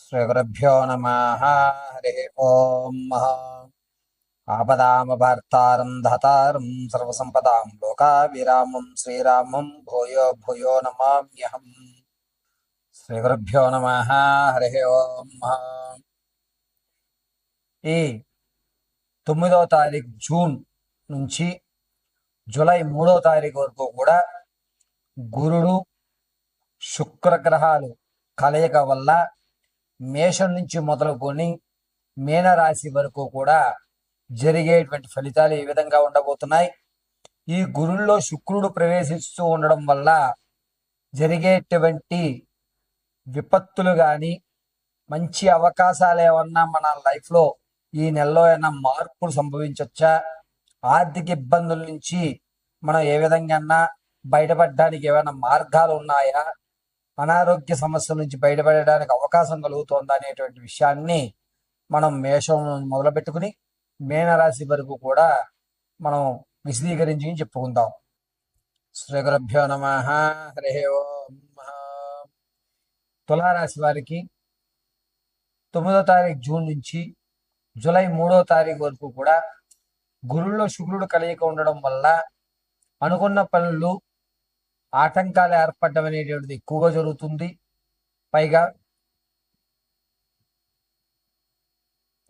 శ్రీగురుభ్యో నమ. హరి ఓం. ఆపదామభర్తారం ధాతారం సర్వసంపదాం లోకాభిరామం శ్రీరామం భూయో భూయో నమామ్యహం. శ్రీగురుభ్యో నమ. హరి ఓం. ఈ 9వ తారీఖు జూన్ నుంచి జూలై 3వ తారీఖు వరకు కూడా గురుడు శుక్రగ్రహాలు కలయిక వల్ల మేషం నుంచి మొదలుకొని మీనరాశి వరకు కూడా జరిగేటువంటి ఫలితాలు ఈ విధంగా ఉండబోతున్నాయి. ఈ గురుల్లో శుక్రుడు ప్రవేశిస్తూ ఉండడం వల్ల జరిగేటువంటి విపత్తులు కానీ మంచి అవకాశాలు ఏమన్నా మన లైఫ్లో ఈ నెలలో ఏమన్నా మార్పులు సంభవించవచ్చా, ఆర్థిక ఇబ్బందుల నుంచి మనం ఏ విధంగా బయటపడడానికి ఏమైనా మార్గాలు ఉన్నాయా, అనారోగ్య సమస్యల నుంచి బయటపడడానికి అవకాశం కలుగుతోందా అనేటువంటి విషయాన్ని మనం మేషం మొదలు పెట్టుకుని మీనరాశి వరకు కూడా మనం విశదీకరించి చెప్పుకుందాం. శ్రీ గురుభ్యో నమ. హరి ఓం. తులారాశి వారికి 9వ తారీఖు జూన్ నుంచి జూలై 3వ తారీఖు వరకు కూడా గురుల్లో శుక్రుడు కలయిక ఉండడం వల్ల అనుకున్న పనులు ఆటంకాలు ఏర్పడడం అనేటువంటిది ఎక్కువగా జరుగుతుంది. పైగా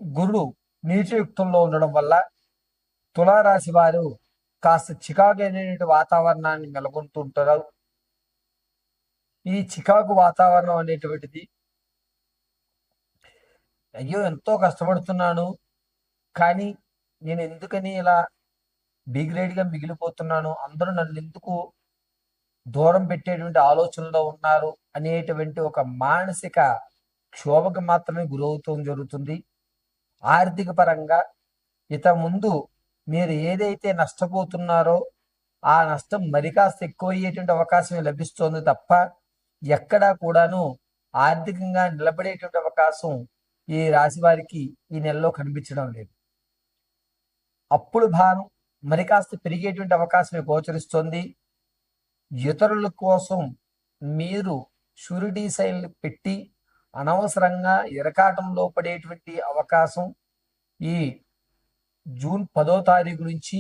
గురుడు నీచయుక్తంలో ఉండడం వల్ల తులారాశి వారు కాస్త చికాకు అనేటువంటి వాతావరణాన్ని నెలకొంటుంటారు. ఈ చికాకు వాతావరణం అనేటువంటిది అయ్యో ఎంతో కష్టపడుతున్నాను కానీ నేను ఎందుకని ఇలా బిగ్రేడ్గా మిగిలిపోతున్నాను, అందరూ నన్ను ఎందుకు దూరం పెట్టేటువంటి ఆలోచనలో ఉన్నారు అనేటువంటి ఒక మానసిక క్షోభకు మాత్రమే గురవుతూ జరుగుతుంది. ఆర్థిక పరంగా ముందు మీరు ఏదైతే నష్టపోతున్నారో ఆ నష్టం మరి కాస్త ఎక్కువ అయ్యేటువంటి అవకాశం లభిస్తోంది తప్ప ఎక్కడా కూడాను ఆర్థికంగా నిలబడేటువంటి అవకాశం ఈ రాశి వారికి ఈ నెలలో కనిపించడం లేదు. అప్పుల భారం మరి కాస్త పెరిగేటువంటి అవకాశం గోచరిస్తోంది. ఇతరుల కోసం మీరు షూరిటీ సైన్లు పెట్టి అనవసరంగా ఇరకాటంలో పడేటువంటి అవకాశం ఈ జూన్ 10వ తారీఖు నుంచి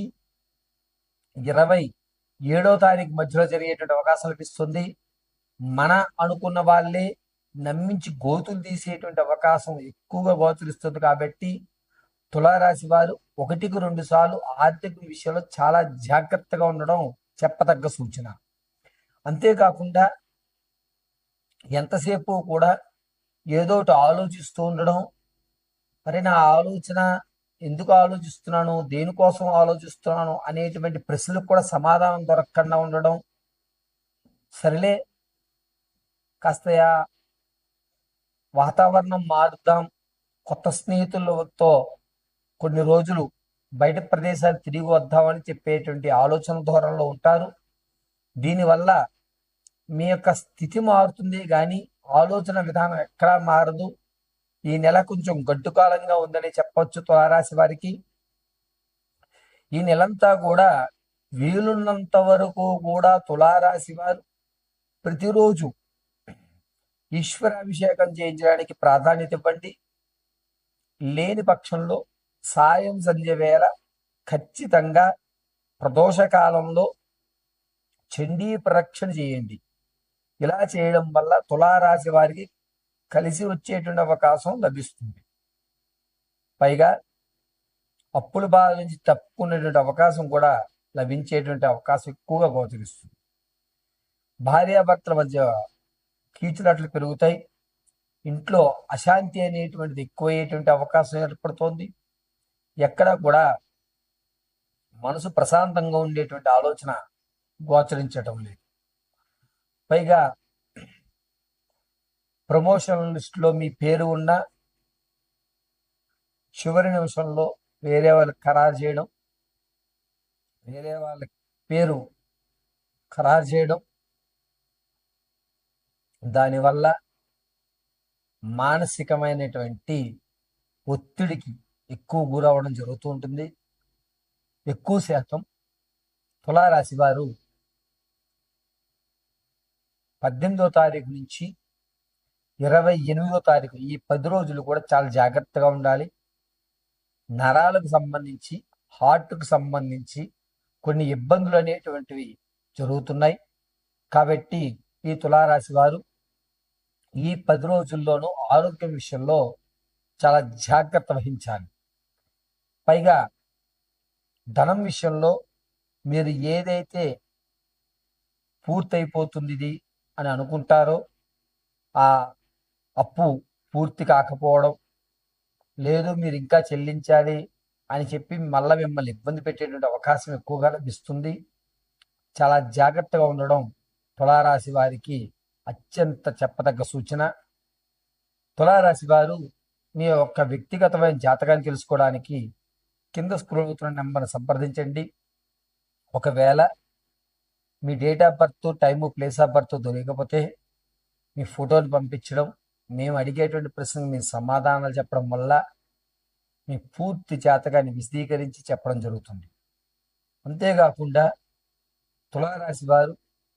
27వ తారీఖు మధ్యలో జరిగేటువంటి అవకాశం లభిస్తుంది. మన అనుకున్న వాళ్ళే నమ్మించి గోతులు తీసేటువంటి అవకాశం ఎక్కువగా గోచరిస్తుంది. కాబట్టి తులారాశి వారు 1-2 సార్లు ఆర్థిక విషయంలో చాలా జాగ్రత్తగా ఉండడం చెప్పదగ్గ సూచన. అంతేకాకుండా ఎంతసేపు కూడా ఏదో ఒకటి ఆలోచిస్తూ ఉండడం, మరి నా ఆలోచన ఎందుకు ఆలోచిస్తున్నాను, దేనికోసం ఆలోచిస్తున్నాను అనేటువంటి ప్రశ్నలకు కూడా సమాధానం దొరకకుండా ఉండడం, సరేలే కాస్త వాతావరణం మారుద్దాం, కొత్త స్నేహితులతో కొన్ని రోజులు బయట ప్రదేశాలు తిరిగి వద్దామని చెప్పేటువంటి ఆలోచన ధోరణిలో ఉంటారు. దీనివల్ల మీ యొక్క స్థితి మారుతుంది కానీ ఆలోచన విధానం ఎక్కడా మారదు. ఈ నెల కొంచెం గడ్డుకాలంగా ఉందని చెప్పొచ్చు తులారాశి వారికి. ఈ నెలంతా కూడా వీలున్నంత వరకు కూడా తులారాశి వారు ప్రతిరోజు ఈశ్వరాభిషేకం చేయించడానికి ప్రాధాన్యత ఇవ్వండి. లేని పక్షంలో సాయం సంధ్య వేళ ఖచ్చితంగా ప్రదోష కాలంలో చండీ ప్రదక్షిణ చేయండి. ఇలా చేయడం వల్ల తులారాశి వారికి కలిసి వచ్చేటువంటి అవకాశం లభిస్తుంది. పైగా అప్పుల బాధ నుంచి తప్పుకునేటువంటి అవకాశం కూడా లభించేటువంటి అవకాశం ఎక్కువగా గోచరిస్తుంది. భార్యాభర్తల మధ్య కీచులాట్లు పెరుగుతాయి. ఇంట్లో అశాంతి అనేటువంటిది ఎక్కువయ్యేటువంటి అవకాశం ఏర్పడుతోంది. ఎక్కడా కూడా మనసు ప్రశాంతంగా ఉండేటువంటి ఆలోచన గోచరించటం లేదు. పైగా ప్రమోషన్ లిస్టులో మీ పేరు ఉన్న చివరి నిమిషంలో వేరే వాళ్ళకి ఖరారు చేయడం, వేరే వాళ్ళ పేరు ఖరారు చేయడం, దానివల్ల మానసికమైనటువంటి ఒత్తిడికి ఎక్కువ గురవడం జరుగుతూ ఉంటుంది. ఎక్కువ శాతం తులారాశి వారు 18వ తారీఖు నుంచి 28వ తారీఖు ఈ 10 రోజులు కూడా చాలా జాగ్రత్తగా ఉండాలి. నరాలకు సంబంధించి, హార్ట్‌కు సంబంధించి కొన్ని ఇబ్బందులు అనేటువంటివి జరుగుతున్నాయి. కాబట్టి ఈ తులారాశి వారు ఈ 10 రోజుల్లోనూ ఆరోగ్యం విషయంలో చాలా జాగ్రత్త వహించాలి. పైగా ధనం విషయంలో మీరు ఏదైతే పూర్తయిపోతుంది ఇది అని అనుకుంటారో ఆ అప్పు పూర్తి కాకపోవడం, లేదు మీరు ఇంకా చెల్లించాలి అని చెప్పి మళ్ళీ మిమ్మల్ని ఇబ్బంది పెట్టేటువంటి అవకాశం ఎక్కువగా లభిస్తుంది. చాలా జాగ్రత్తగా ఉండడం తులారాశి వారికి అత్యంత చెప్పదగ్గ సూచన. తులారాశి వారు మీ యొక్క వ్యక్తిగతమైన జాతకాన్ని తెలుసుకోవడానికి కింద స్క్రోల్ అవుతున్న నెంబర్ని సంప్రదించండి. ఒకవేళ మీ date of birth, time, place of birth దొరకకపోతే మీ ఫోటోలు పంపించడం, మేము అడిగేటువంటి ప్రశ్నకు మీ సమాధానాలు చెప్పడం వల్ల మీ పూర్తి జాతకాన్ని విశదీకరించి చెప్పడం జరుగుతుంది. అంతేకాకుండా తులారాశి వారు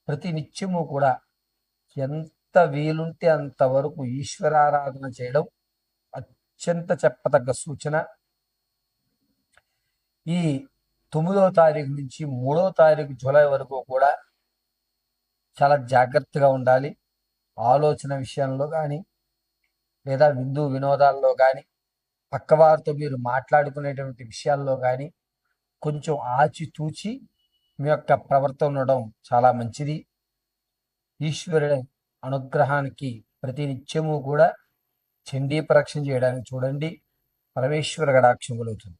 ప్రతి నిత్యము కూడా ఎంత వీలుంటే అంతవరకు ఈశ్వరారాధన చేయడం అత్యంత చెప్పదగ్గ సూచన. ఈ 9వ తారీఖు నుంచి 3వ తారీఖు జూలై వరకు కూడా చాలా జాగ్రత్తగా ఉండాలి. ఆలోచన విషయంలో కానీ లేదా విందు వినోదాల్లో కానీ, పక్కవారితో మీరు మాట్లాడుకునేటువంటి విషయాల్లో కానీ కొంచెం ఆచితూచి మీ యొక్క ప్రవర్తన ఉండడం చాలా మంచిది. ఈశ్వరుడి అనుగ్రహానికి ప్రతి నిత్యము కూడా చండీ ప్రదక్షిణ చేయడానికి చూడండి. పరమేశ్వర కటాక్షం కలుగుతుంది.